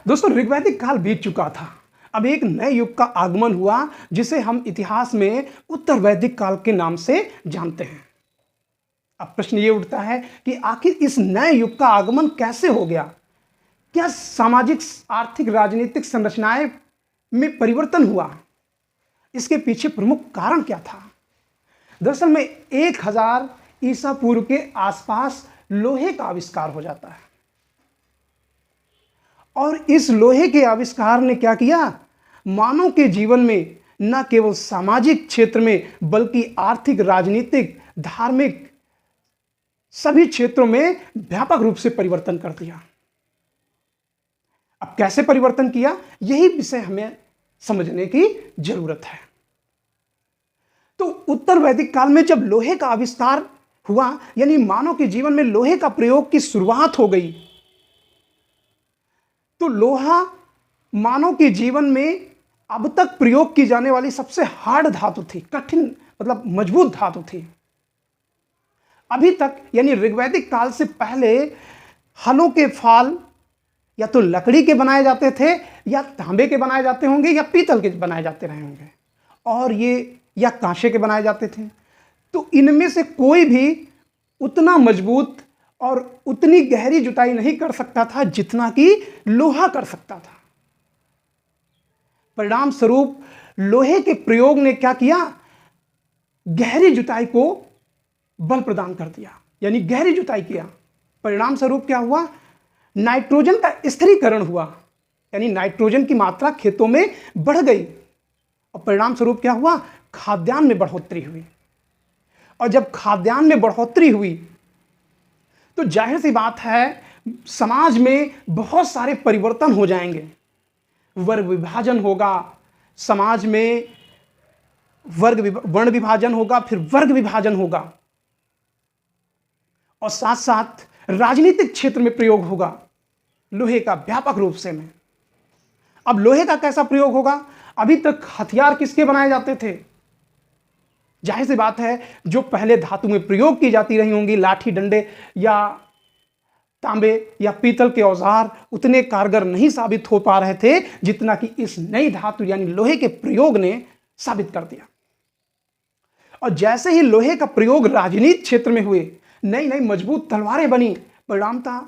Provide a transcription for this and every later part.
दोस्तों, ऋग्वैदिक काल बीत चुका था। अब एक नए युग का आगमन हुआ जिसे हम इतिहास में उत्तर वैदिक काल के नाम से जानते हैं। अब प्रश्न ये उठता है कि आखिर इस नए युग का आगमन कैसे हो गया? क्या सामाजिक, आर्थिक, राजनीतिक संरचनाएं में परिवर्तन हुआ? इसके पीछे प्रमुख कारण क्या था? दरअसल में 1000 ईसा पूर्व के आसपास लोहे का आविष्कार हो जाता है और इस लोहे के आविष्कार ने क्या किया? मानव के जीवन में न केवल सामाजिक क्षेत्र में बल्कि आर्थिक, राजनीतिक, धार्मिक सभी क्षेत्रों में व्यापक रूप से परिवर्तन कर दिया। अब कैसे परिवर्तन किया, यही विषय हमें समझने की जरूरत है। तो उत्तर वैदिक काल में जब लोहे का आविष्कार हुआ, यानी मानव के जीवन में लोहे का प्रयोग की शुरुआत हो गई, तो लोहा मानव के जीवन में अब तक प्रयोग की जाने वाली सबसे हार्ड धातु थी, कठिन मतलब मजबूत धातु थी। अभी तक यानी ऋग्वैदिक काल से पहले हलों के फाल या तो लकड़ी के बनाए जाते थे, या तांबे के बनाए जाते होंगे, या पीतल के बनाए जाते रहे होंगे, और ये या कांसे के बनाए जाते थे। तो इनमें से कोई भी उतना मजबूत और उतनी गहरी जुताई नहीं कर सकता था जितना कि लोहा कर सकता था। परिणाम स्वरूप लोहे के प्रयोग ने क्या किया? गहरी जुताई को बल प्रदान कर दिया, यानी गहरी जुताई किया। परिणाम स्वरूप क्या हुआ? नाइट्रोजन का स्थिरीकरण हुआ, यानी नाइट्रोजन की मात्रा खेतों में बढ़ गई, और परिणाम स्वरूप क्या हुआ? खाद्यान्न में बढ़ोतरी हुई। और जब खाद्यान्न में बढ़ोतरी हुई तो जाहिर सी बात है समाज में बहुत सारे परिवर्तन हो जाएंगे। वर्ग विभाजन होगा, समाज में वर्ण विभाजन होगा, फिर वर्ग विभाजन होगा, और साथ साथ राजनीतिक क्षेत्र में प्रयोग होगा लोहे का व्यापक रूप से में। अब लोहे का कैसा प्रयोग होगा? अभी तक हथियार किसके बनाए जाते थे? जाहिर सी बात है जो पहले धातु में प्रयोग की जाती रही होंगी, लाठी, डंडे या तांबे या पीतल के औजार उतने कारगर नहीं साबित हो पा रहे थे जितना कि इस नई धातु यानी लोहे के प्रयोग ने साबित कर दिया। और जैसे ही लोहे का प्रयोग राजनीतिक क्षेत्र में हुए, नई नई मजबूत तलवारें बनी, परिणामतः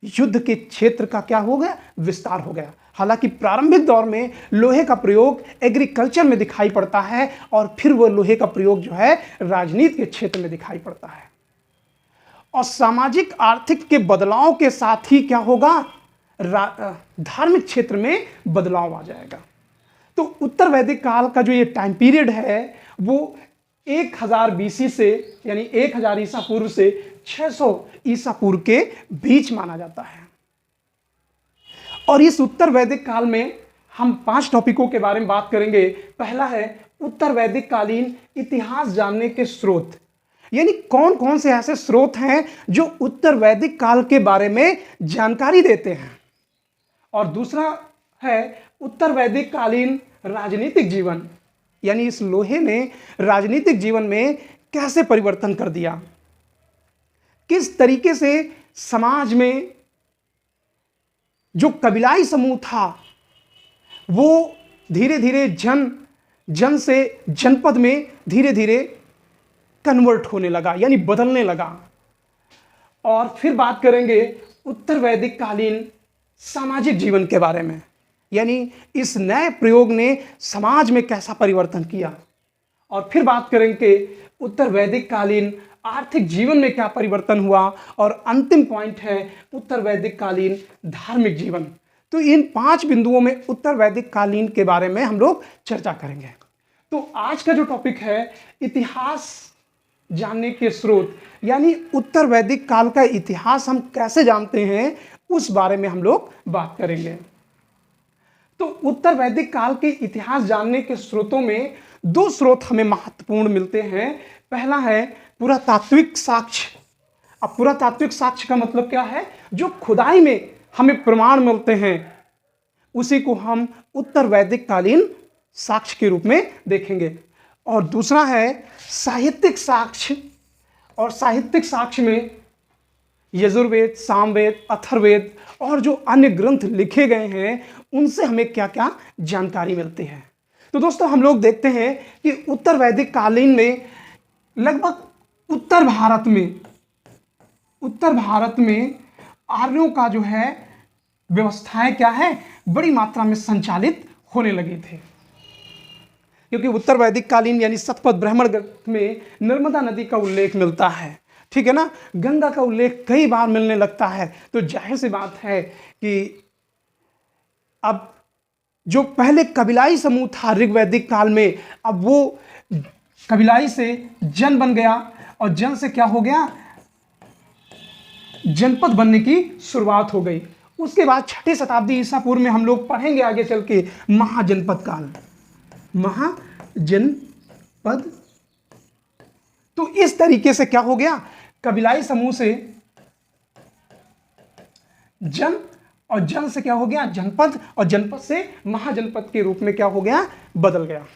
युद्ध के क्षेत्र का क्या हो गया? विस्तार हो गया। हालांकि प्रारंभिक दौर में लोहे का प्रयोग एग्रीकल्चर में दिखाई पड़ता है, और फिर वह लोहे का प्रयोग जो है राजनीति के क्षेत्र में दिखाई पड़ता है। और सामाजिक आर्थिक के बदलाव के साथ ही क्या होगा? धार्मिक क्षेत्र में बदलाव आ जाएगा। तो उत्तर वैदिक काल का जो ये टाइम पीरियड है वो 1000 बीसी से यानी 1000 ईसा पूर्व से 600 ईसा पूर्व के बीच माना जाता है। और इस उत्तर वैदिक काल में हम 5 टॉपिकों के बारे में बात करेंगे। पहला है उत्तर वैदिक कालीन इतिहास जानने के स्रोत, यानी कौन कौन से ऐसे स्रोत हैं जो उत्तर वैदिक काल के बारे में जानकारी देते हैं। और दूसरा है उत्तर वैदिक कालीन राजनीतिक जीवन, यानी इस लोहे ने राजनीतिक जीवन में कैसे परिवर्तन कर दिया, किस तरीके से समाज में जो कबीलाई समूह था वो धीरे धीरे जन से जनपद में धीरे धीरे कन्वर्ट होने लगा, यानी बदलने लगा। और फिर बात करेंगे उत्तर वैदिक कालीन सामाजिक जीवन के बारे में, यानी इस नए प्रयोग ने समाज में कैसा परिवर्तन किया। और फिर बात करेंगे उत्तर वैदिक कालीन आर्थिक जीवन में क्या परिवर्तन हुआ। और अंतिम पॉइंट है उत्तर वैदिक कालीन धार्मिक जीवन। तो इन 5 बिंदुओं में उत्तर वैदिक कालीन के बारे में हम लोग चर्चा करेंगे। तो आज का जो टॉपिक है इतिहास जानने के स्रोत, यानी उत्तर वैदिक काल का इतिहास हम कैसे जानते हैं उस बारे में हम लोग बात करेंगे। तो उत्तर वैदिक काल के इतिहास जानने के स्रोतों में 2 स्रोत हमें महत्वपूर्ण मिलते हैं। पहला है पुरातात्विक साक्ष्य। अब पुरातात्विक साक्ष्य का मतलब क्या है? जो खुदाई में हमें प्रमाण मिलते हैं उसी को हम उत्तर वैदिक कालीन साक्ष्य के रूप में देखेंगे। और दूसरा है साहित्यिक साक्ष्य। और साहित्यिक साक्ष्य में यजुर्वेद, सामवेद, अथर्ववेद और जो अन्य ग्रंथ लिखे गए हैं उनसे हमें क्या क्या जानकारी मिलती है। तो दोस्तों हम लोग देखते हैं कि उत्तर वैदिक कालीन में लगभग उत्तर भारत में आर्यों का जो है व्यवस्थाएं क्या है, बड़ी मात्रा में संचालित होने लगे थे। क्योंकि उत्तर वैदिक कालीन यानी शतपथ ब्राह्मण ग्रंथ में नर्मदा नदी का उल्लेख मिलता है, ठीक है ना, गंगा का उल्लेख कई बार मिलने लगता है। तो जाहिर सी बात है कि अब जो पहले कबीलाई समूह था ऋग्वैदिक काल में, अब वो कबीलाई से जन बन गया और जन से क्या हो गया, जनपद बनने की शुरुआत हो गई। उसके बाद 6ठी शताब्दी ईसा पूर्व में हम लोग पढ़ेंगे आगे चल के महाजनपद काल, महाजनपद। तो इस तरीके से क्या हो गया, कबीलाई समूह से जन और जन से क्या हो गया जनपद, और जनपद से महाजनपद के रूप में क्या हो गया, बदल गया।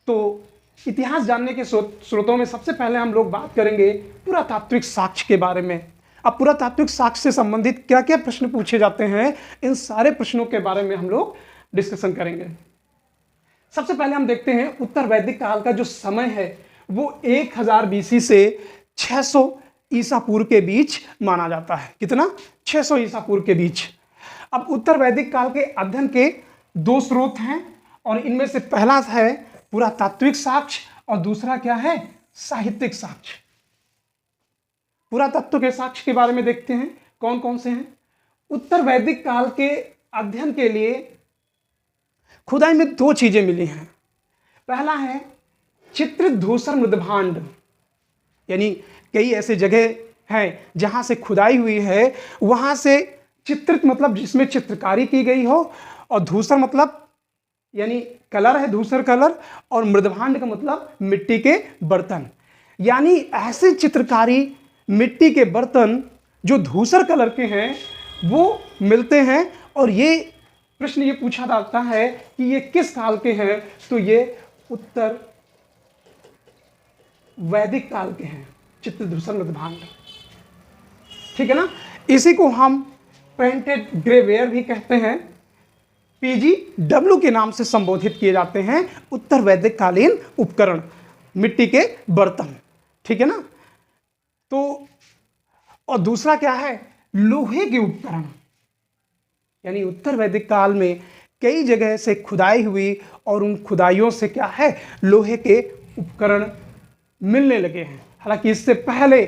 तो इतिहास जानने के स्रोतों में सबसे पहले हम लोग बात करेंगे पुरातात्विक साक्ष्य के बारे में। अब पुरातात्विक साक्ष्य से संबंधित क्या क्या प्रश्न पूछे जाते हैं, इन सारे प्रश्नों के बारे में हम लोग डिस्कशन करेंगे। सबसे पहले हम देखते हैं उत्तर वैदिक काल का जो समय है वो 1000 BC से 600 ईसा पूर्व के बीच माना जाता है। कितना, 600 ईसा पूर्व के बीच। अब उत्तर वैदिक काल के अध्ययन के 2 स्रोत हैं और इनमें से पहला है पुरातात्विक साक्ष्य और दूसरा क्या है, साहित्यिक साक्ष्य। पुरातत्व के साक्ष्य के बारे में देखते हैं कौन कौन से हैं। उत्तर वैदिक काल के अध्ययन के लिए खुदाई में 2 चीजें मिली हैं। पहला है चित्रित धूसर मृदभांड, यानी कई ऐसे जगह हैं जहां से खुदाई हुई है, वहां से चित्रित मतलब जिसमें चित्रकारी की गई हो, और धूसर मतलब यानी कलर है, धूसर कलर, और मृदभांड का मतलब मिट्टी के बर्तन, यानी ऐसे चित्रकारी मिट्टी के बर्तन जो धूसर कलर के हैं वो मिलते हैं। और ये प्रश्न ये पूछा जाता है कि ये किस काल के हैं, तो ये उत्तर वैदिक काल के हैं, चित्रित धूसर मृदभांड, ठीक है ना। इसी को हम पेंटेड ग्रेवेयर भी कहते हैं, PGW के नाम से संबोधित किए जाते हैं उत्तर वैदिक कालीन उपकरण, मिट्टी के बर्तन, ठीक है ना। तो और दूसरा क्या है, लोहे के उपकरण, यानी उत्तर वैदिक काल में कई जगह से खुदाई हुई और उन खुदाइयों से क्या है, लोहे के उपकरण मिलने लगे हैं। हालांकि इससे पहले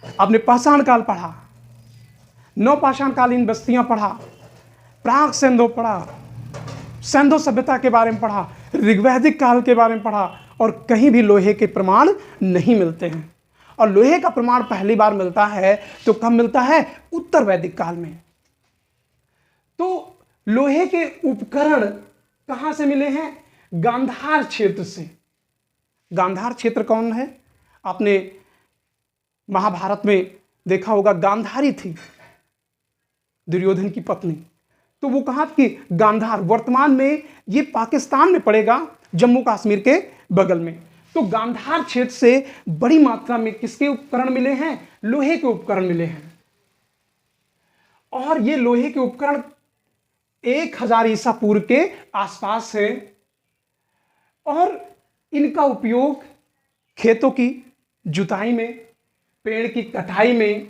आपने पाषाण काल पढ़ा, नवपाषाणकालीन बस्तियां पढ़ा, प्राक सेंधो पढ़ा, सेंधो सभ्यता के बारे में पढ़ा, ऋग्वैदिक काल के बारे में पढ़ा, और कहीं भी लोहे के प्रमाण नहीं मिलते हैं। और लोहे का प्रमाण पहली बार मिलता है तो कब मिलता है, उत्तर वैदिक काल में। तो लोहे के उपकरण कहां से मिले हैं, गांधार क्षेत्र से। गांधार क्षेत्र कौन है, आपने महाभारत में देखा होगा, गांधारी थी दुर्योधन की पत्नी। तो वो कहां की, गांधार, वर्तमान में ये पाकिस्तान में पड़ेगा, जम्मू कश्मीर के बगल में। तो गांधार क्षेत्र से बड़ी मात्रा में किसके उपकरण मिले हैं, लोहे के उपकरण मिले हैं। और ये लोहे के उपकरण 1000 ईसा पूर्व के आसपास है, और इनका उपयोग खेतों की जुताई में, पेड़ की कटाई में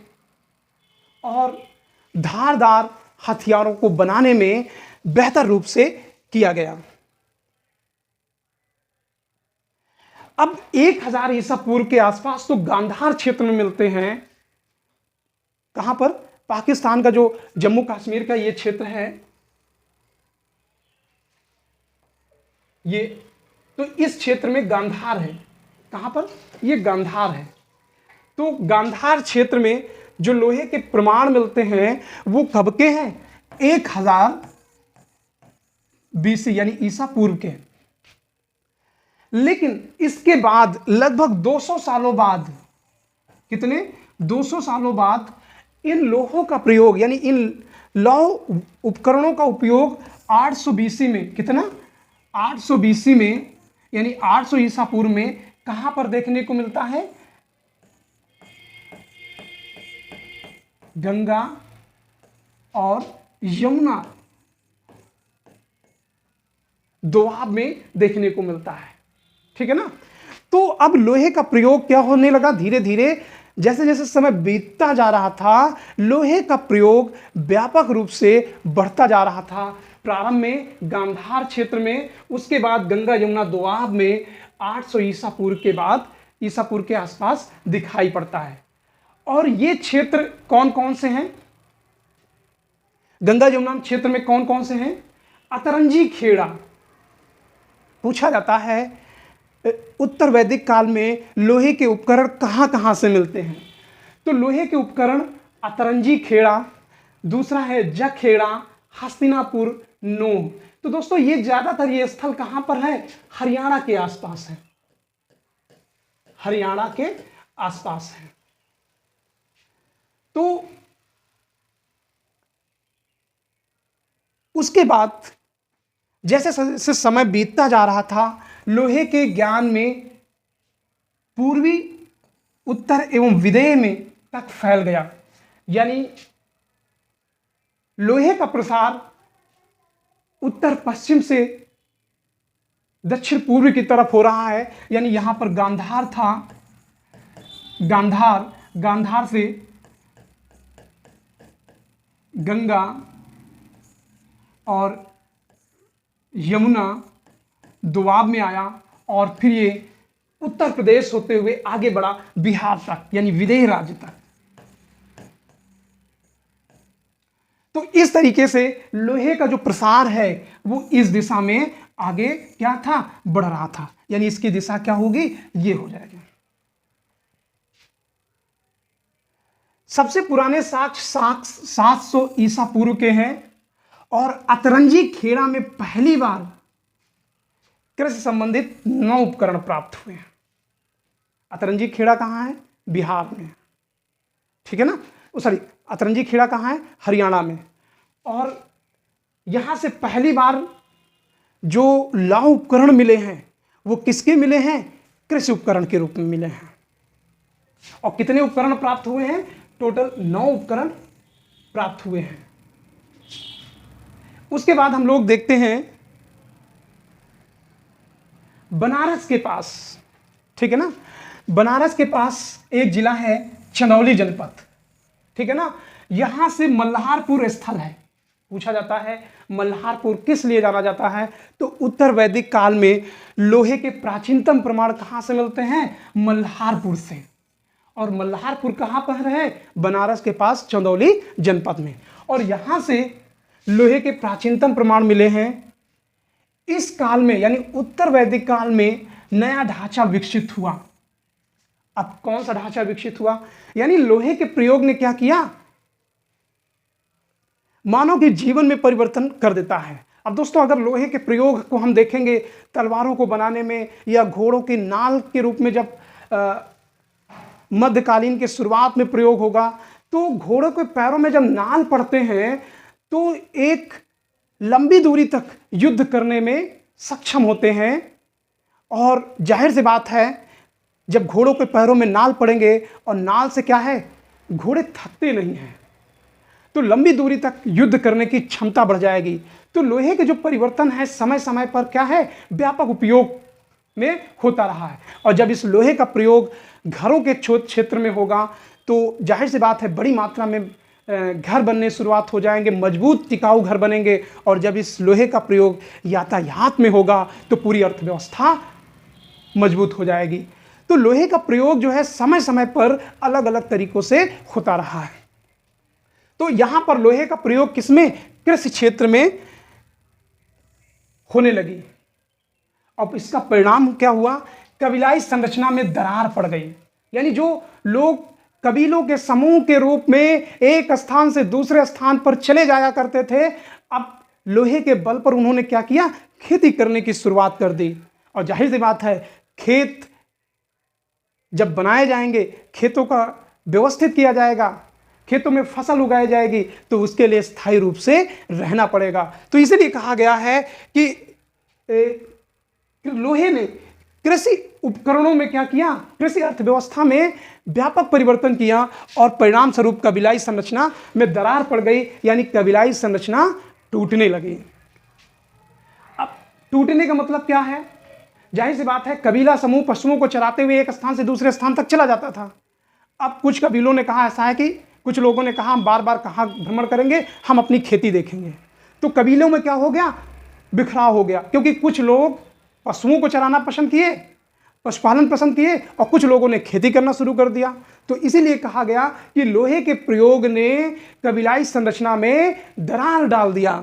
और धारदार हथियारों को बनाने में बेहतर रूप से किया गया। अब 1000 ईसा पूर्व के आसपास तो गांधार क्षेत्र में मिलते हैं। कहां पर, पाकिस्तान का जो जम्मू कश्मीर का ये क्षेत्र है, ये तो इस क्षेत्र में गांधार है। कहां पर, ये गांधार है। तो गांधार क्षेत्र में जो लोहे के प्रमाण मिलते हैं वो कब के हैं, 1000 BC यानी ईसा पूर्व के। लेकिन इसके बाद लगभग 200 सालों बाद, कितने, 200 सालों बाद इन लोहों का प्रयोग यानी इन लौह उपकरणों का उपयोग 800 BC में, कितना, 800 BC में यानी 800 ईसा पूर्व में कहां पर देखने को मिलता है, गंगा और यमुना दोआब में देखने को मिलता है। ठीक है ना। तो अब लोहे का प्रयोग क्या होने लगा, धीरे धीरे जैसे जैसे समय बीतता जा रहा था, लोहे का प्रयोग व्यापक रूप से बढ़ता जा रहा था। प्रारंभ में गांधार क्षेत्र में, उसके बाद गंगा यमुना दोआब में 800 ईसा पूर्व के बाद, ईसा पूर्व के आसपास दिखाई पड़ता है। और ये क्षेत्र कौन कौन से हैं, गंगा यमुना क्षेत्र में कौन कौन से हैं? अतरंजी खेड़ा। पूछा जाता है उत्तर वैदिक काल में लोहे के उपकरण कहां कहां से मिलते हैं, तो लोहे के उपकरण अतरंजी खेड़ा, दूसरा है जखेड़ा, हस्तिनापुर, नोह। तो दोस्तों ये ज्यादातर ये स्थल कहां पर है? हरियाणा के आसपास है, हरियाणा के आसपास है। तो उसके बाद जैसे जैसे समय बीतता जा रहा था, लोहे के ज्ञान में पूर्वी, उत्तर एवं विदेह में तक फैल गया। यानी लोहे का प्रसार उत्तर पश्चिम से दक्षिण पूर्व की तरफ हो रहा है। यानी यहां पर गांधार था, गांधार से गंगा और यमुना दोआब में आया, और फिर ये उत्तर प्रदेश होते हुए आगे बढ़ा बिहार तक, यानी विदेह राज्य तक। तो इस तरीके से लोहे का जो प्रसार है वो इस दिशा में आगे क्या था, बढ़ रहा था। यानी इसकी दिशा क्या होगी, ये हो जाएगी। सबसे पुराने साक्ष्य 700 ईसा पूर्व के हैं, और अतरंजी खेड़ा में पहली बार कृषि संबंधित 9 उपकरण प्राप्त हुए हैं। अतरंजी खेड़ा कहां है? बिहार में। ठीक है ना, सॉरी, अतरंजी खेड़ा कहां है? हरियाणा में। और यहां से पहली बार जो लौह उपकरण मिले हैं वो किसके मिले हैं? कृषि उपकरण के रूप में मिले हैं। और कितने उपकरण प्राप्त हुए हैं? टोटल 9 उपकरण प्राप्त हुए हैं। उसके बाद हम लोग देखते हैं बनारस के पास। ठीक है ना, बनारस के पास एक जिला है चंदौली जनपद। ठीक है ना, यहां से मल्हारपुर स्थल है। पूछा जाता है मल्हारपुर किस लिए जाना जाता है, तो उत्तर वैदिक काल में लोहे के प्राचीनतम प्रमाण कहां से मिलते हैं? मल्हारपुर से। और मल्हारपुर कहां पर है? बनारस के पास चंदौली जनपद में। और यहां से लोहे के प्राचीनतम प्रमाण मिले हैं। इस काल में यानी उत्तर वैदिक काल में नया ढांचा विकसित हुआ। अब कौन सा ढांचा विकसित हुआ? यानी लोहे के प्रयोग ने क्या किया? मानव के जीवन में परिवर्तन कर देता है। अब दोस्तों अगर लोहे के प्रयोग को हम देखेंगे तलवारों को बनाने में, या घोड़ों के नाल के रूप में जब मध्यकालीन के शुरुआत में प्रयोग होगा, तो घोड़ों के पैरों में जब नाल पड़ते हैं तो एक लंबी दूरी तक युद्ध करने में सक्षम होते हैं। और जाहिर सी बात है जब घोड़ों के पैरों में नाल पड़ेंगे, और नाल से क्या है, घोड़े थकते नहीं हैं, तो लंबी दूरी तक युद्ध करने की क्षमता बढ़ जाएगी। तो लोहे के जो परिवर्तन है समय समय पर क्या है, व्यापक उपयोग में होता रहा है। और जब इस लोहे का प्रयोग घरों के क्षेत्र में होगा तो जाहिर सी बात है बड़ी मात्रा में घर बनने शुरुआत हो जाएंगे, मजबूत टिकाऊ घर बनेंगे। और जब इस लोहे का प्रयोग यातायात में होगा तो पूरी अर्थव्यवस्था मजबूत हो जाएगी। तो लोहे का प्रयोग जो है समय समय पर अलग अलग तरीकों से होता रहा है। तो यहां पर लोहे का प्रयोग किसमें? कृषि क्षेत्र में होने लगी। अब इसका परिणाम क्या हुआ? कबीलाई संरचना में दरार पड़ गई। यानी जो लोग कबीलों के समूह के रूप में एक स्थान से दूसरे स्थान पर चले जाया करते थे, अब लोहे के बल पर उन्होंने क्या किया? खेती करने की शुरुआत कर दी। और जाहिर सी बात है खेत जब बनाए जाएंगे, खेतों का व्यवस्थित किया जाएगा, खेतों में फसल उगाई जाएगी, तो उसके लिए स्थायी रूप से रहना पड़ेगा। तो इसीलिए कहा गया है कि लोहे ने कृषि उपकरणों में क्या किया, कृषि अर्थव्यवस्था में व्यापक परिवर्तन किया और परिणाम स्वरूप कबीलाई संरचना में दरार पड़ गई, यानी कबीलाई संरचना टूटने लगी। अब टूटने का मतलब क्या है? जाहिर सी बात है, कबीला समूह पशुओं को चराते हुए एक स्थान से दूसरे स्थान तक चला जाता था। अब कुछ कबीलों ने कहा, ऐसा है कि कुछ लोगों ने कहा हम बार बार कहाँ भ्रमण करेंगे, हम अपनी खेती देखेंगे। तो कबीलों में क्या हो गया, बिखराव हो गया, क्योंकि कुछ लोग पशुओं को चराना पसंद किए, पशुपालन पसंद किए, और कुछ लोगों ने खेती करना शुरू कर दिया। तो इसीलिए कहा गया कि लोहे के प्रयोग ने कबीलाई संरचना में दरार डाल दिया।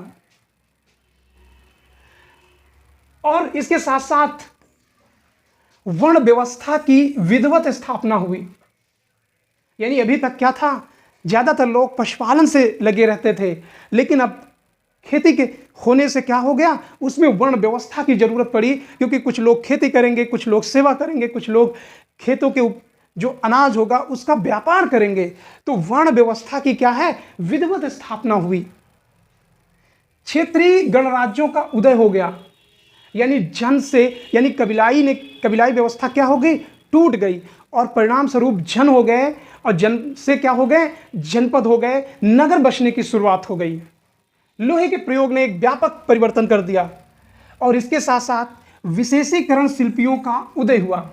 और इसके साथ साथ वर्ण व्यवस्था की विधिवत स्थापना हुई। यानी अभी तक क्या था, ज्यादातर लोग पशुपालन से लगे रहते थे, लेकिन अब खेती के होने से क्या हो गया, उसमें वर्ण व्यवस्था की जरूरत पड़ी, क्योंकि कुछ लोग खेती करेंगे, कुछ लोग सेवा करेंगे, कुछ लोग खेतों के जो अनाज होगा उसका व्यापार करेंगे। तो वर्ण व्यवस्था की क्या है, विधिवत स्थापना हुई। क्षेत्रीय गणराज्यों का उदय हो गया, यानी जन से, यानी कबीलाई व्यवस्था क्या हो गई, टूट गई, और परिणाम स्वरूप जन हो गए, और जन से क्या हो गए, जनपद हो गए, नगर बसने की शुरुआत हो गई। लोहे के प्रयोग ने एक व्यापक परिवर्तन कर दिया, और इसके साथ साथ विशेषीकरण शिल्पियों का उदय हुआ।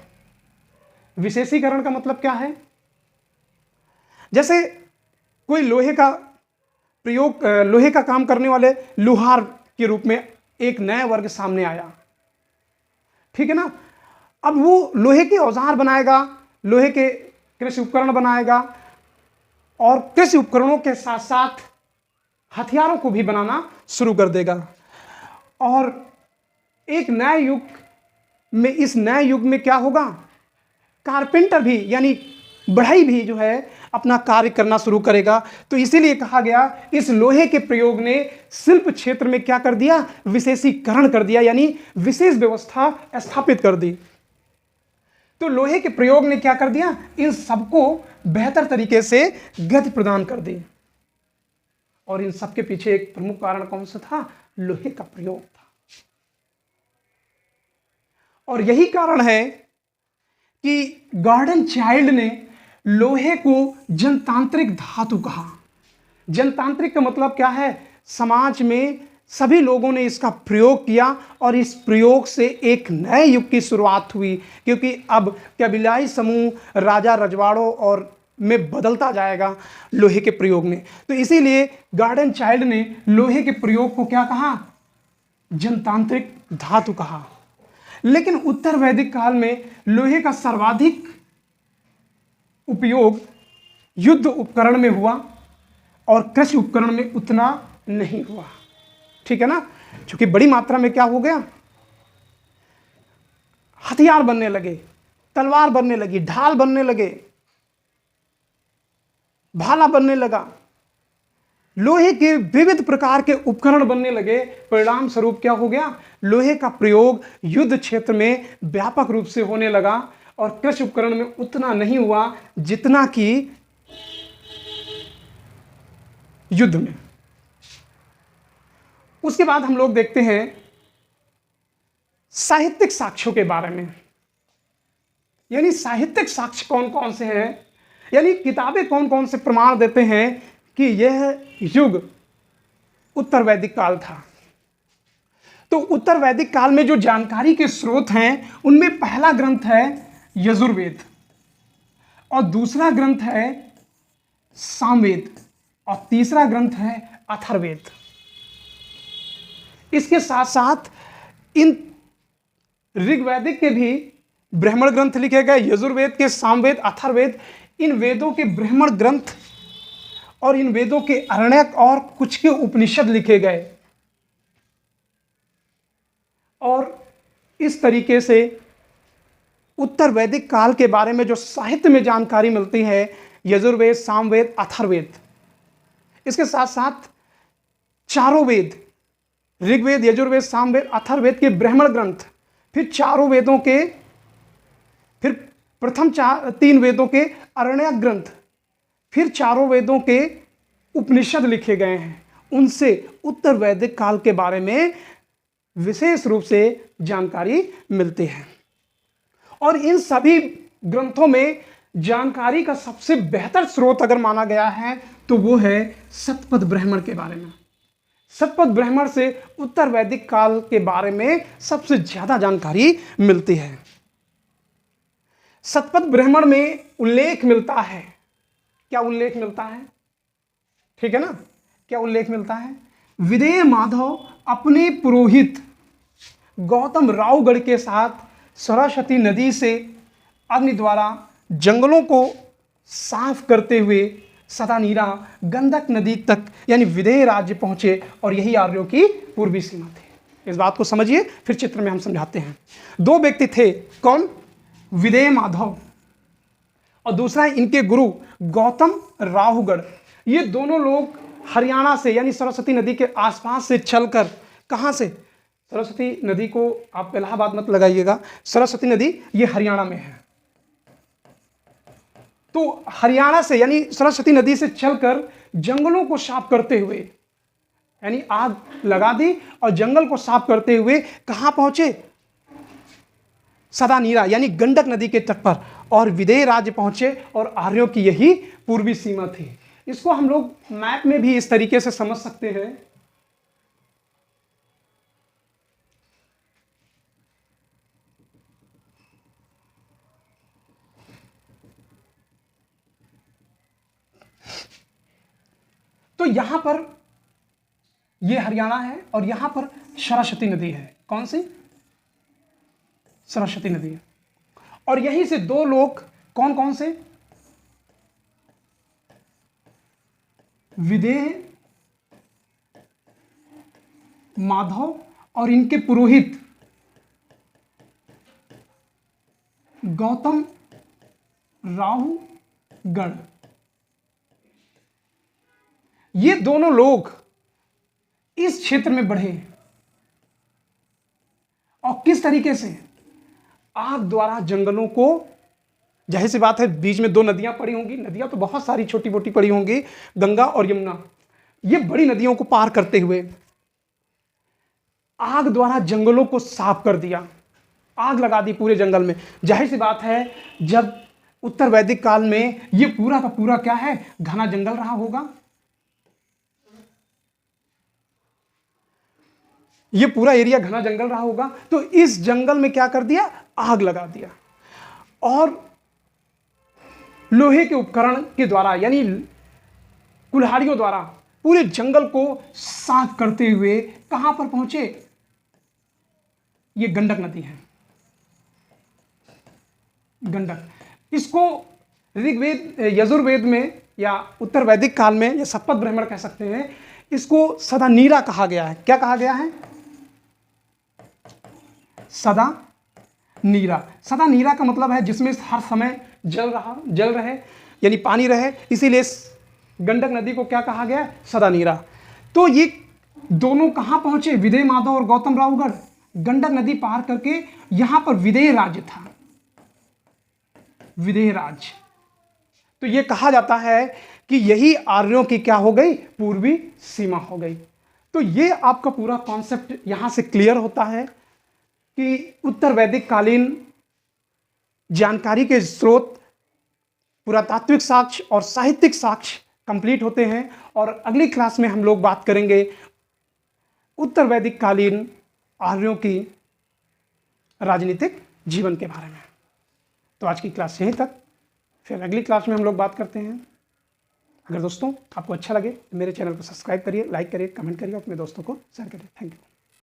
विशेषीकरण का मतलब क्या है? जैसे कोई लोहे का काम करने वाले लोहार के रूप में एक नया वर्ग सामने आया, ठीक है ना। अब वो लोहे के औजार बनाएगा, लोहे के कृषि उपकरण बनाएगा, और कृषि उपकरणों के साथ साथ हथियारों को भी बनाना शुरू कर देगा। और एक नए युग में, इस नए युग में क्या होगा, कारपेंटर भी, यानी बढ़ई भी जो है अपना कार्य करना शुरू करेगा। तो इसीलिए कहा गया, इस लोहे के प्रयोग ने शिल्प क्षेत्र में क्या कर दिया, विशेषीकरण कर दिया, यानी विशेष व्यवस्था स्थापित कर दी। तो लोहे के प्रयोग ने क्या कर दिया, इन सबको बेहतर तरीके से गति प्रदान कर दी। और इन सबके पीछे एक प्रमुख कारण कौन सा था, लोहे का प्रयोग था। और यही कारण है कि गॉर्डन चाइल्ड ने लोहे को जनतांत्रिक धातु कहा। जनतांत्रिक का मतलब क्या है, समाज में सभी लोगों ने इसका प्रयोग किया, और इस प्रयोग से एक नए युग की शुरुआत हुई, क्योंकि अब कबीलाई समूह राजा रजवाड़ों और में बदलता जाएगा लोहे के प्रयोग में। तो इसीलिए गार्डन चाइल्ड ने लोहे के प्रयोग को क्या कहा, जनतांत्रिक धातु कहा। लेकिन उत्तर वैदिक काल में लोहे का सर्वाधिक उपयोग युद्ध उपकरण में हुआ, और कृषि उपकरण में उतना नहीं हुआ, ठीक है ना। क्योंकि बड़ी मात्रा में क्या हो गया, हथियार बनने लगे, तलवार बनने लगी, ढाल बनने लगे, भाला बनने लगा, लोहे के विविध प्रकार के उपकरण बनने लगे। परिणाम स्वरूप क्या हो गया, लोहे का प्रयोग युद्ध क्षेत्र में व्यापक रूप से होने लगा, और कृषि उपकरण में उतना नहीं हुआ जितना कि युद्ध में। उसके बाद हम लोग देखते हैं साहित्यिक साक्ष्यों के बारे में। यानी साहित्यिक साक्ष्य कौन कौन से हैं, यानी किताबें कौन कौन से प्रमाण देते हैं कि यह युग उत्तर वैदिक काल था। तो उत्तर वैदिक काल में जो जानकारी के स्रोत हैं, उनमें पहला ग्रंथ है यजुर्वेद, और दूसरा ग्रंथ है सामवेद, और तीसरा ग्रंथ है अथर्ववेद। इसके साथ साथ इन ऋग्वैदिक के भी ब्राह्मण ग्रंथ लिखे गए, यजुर्वेद के, सामवेद, अथर्ववेद, इन वेदों के ब्राह्मण ग्रंथ, और इन वेदों के अरण्यक और कुछ के उपनिषद लिखे गए। और इस तरीके से उत्तर वैदिक काल के बारे में जो साहित्य में जानकारी मिलती है, यजुर्वेद, सामवेद, अथर्ववेद, इसके साथ साथ चारों वेद, ऋग्वेद, यजुर्वेद, सामवेद, अथर्ववेद के ब्राह्मण ग्रंथ, फिर चारों वेदों के, फिर प्रथम 3 वेदों के अरण्यक ग्रंथ, फिर चारों वेदों के उपनिषद लिखे गए हैं। उनसे उत्तर वैदिक काल के बारे में विशेष रूप से जानकारी मिलती है। और इन सभी ग्रंथों में जानकारी का सबसे बेहतर स्रोत अगर माना गया है तो वो है शतपथ ब्राह्मण के बारे में। शतपथ ब्राह्मण से उत्तर वैदिक काल के बारे में सबसे ज्यादा जानकारी मिलती है। शतपथ ब्राह्मण में उल्लेख मिलता है, क्या उल्लेख मिलता है, ठीक है ना, क्या उल्लेख मिलता है? विदेह माधव अपने पुरोहित गौतम रावगढ़ के साथ सरस्वती नदी से अग्नि द्वारा जंगलों को साफ करते हुए सदानीरा गंडक नदी तक यानी विदेह राज्य पहुंचे और यही आर्यों की पूर्वी सीमा थी। इस बात को समझिए, फिर चित्र में हम समझाते हैं। दो व्यक्ति थे, कौन? विदेह माधव और दूसरा इनके गुरु गौतम रावगढ़। ये दोनों लोग हरियाणा से यानी सरस्वती नदी के आसपास से चलकर, कहां से? सरस्वती नदी को आप इलाहाबाद मत लगाइएगा, सरस्वती नदी ये हरियाणा में है। तो हरियाणा से यानी सरस्वती नदी से चलकर जंगलों को साफ करते हुए, यानी आग लगा दी और जंगल को साफ करते हुए कहां पहुंचे? सदानीरा यानी गंडक नदी के तट पर और विदेह राज्य पहुंचे और आर्यों की यही पूर्वी सीमा थी। इसको हम लोग मैप में भी इस तरीके से समझ सकते हैं। तो यहां पर यह हरियाणा है और यहां पर सरस्वती नदी है। कौन सी? सरस्वती नदी है। और यहीं से दो लोग, कौन कौन से? विदेह माधव और इनके पुरोहित गौतम रावगढ़, ये दोनों लोग इस क्षेत्र में बढ़े और किस तरीके से? आग द्वारा जंगलों को, जाहिर सी बात है बीच में दो नदियां पड़ी होंगी, नदियां तो बहुत सारी छोटी मोटी पड़ी होंगी, गंगा और यमुना, ये बड़ी नदियों को पार करते हुए आग द्वारा जंगलों को साफ कर दिया, आग लगा दी पूरे जंगल में। जाहिर सी बात है जब उत्तर वैदिक काल में ये पूरा का पूरा क्या है? घना जंगल रहा होगा। ये पूरा एरिया घना जंगल रहा होगा, तो इस जंगल में क्या कर दिया? आग लगा दिया और लोहे के उपकरण के द्वारा यानी कुल्हाड़ियों द्वारा पूरे जंगल को साफ करते हुए कहां पर पहुंचे? ये गंडक नदी है, गंडक। इसको ऋग्वेद यजुर्वेद में या उत्तर वैदिक काल में या शतपथ ब्राह्मण कह सकते हैं, इसको सदानीरा कहा गया है। क्या कहा गया है? सदानीरा। सदानीरा का मतलब है जिसमें हर समय जल रहे यानी पानी रहे, इसीलिए गंडक नदी को क्या कहा गया? सदानीरा। तो ये दोनों कहां पहुंचे? विदेह माधव और गौतम रावगढ़ गंडक नदी पार करके यहां पर विदेह राज्य था, विदेह राज्य। तो ये कहा जाता है कि यही आर्यों की क्या हो गई? पूर्वी सीमा हो गई। तो ये आपका पूरा कॉन्सेप्ट यहां से क्लियर होता है कि उत्तर वैदिक कालीन जानकारी के स्रोत, पुरातात्विक साक्ष्य और साहित्यिक साक्ष्य कंप्लीट होते हैं। और अगली क्लास में हम लोग बात करेंगे उत्तर वैदिक कालीन आर्यों की राजनीतिक जीवन के बारे में। तो आज की क्लास यहीं तक, फिर अगली क्लास में हम लोग बात करते हैं। अगर दोस्तों आपको अच्छा लगे तो मेरे चैनल को सब्सक्राइब करिए, लाइक करिए, कमेंट करिए, अपने दोस्तों को शेयर करिए। Thank you.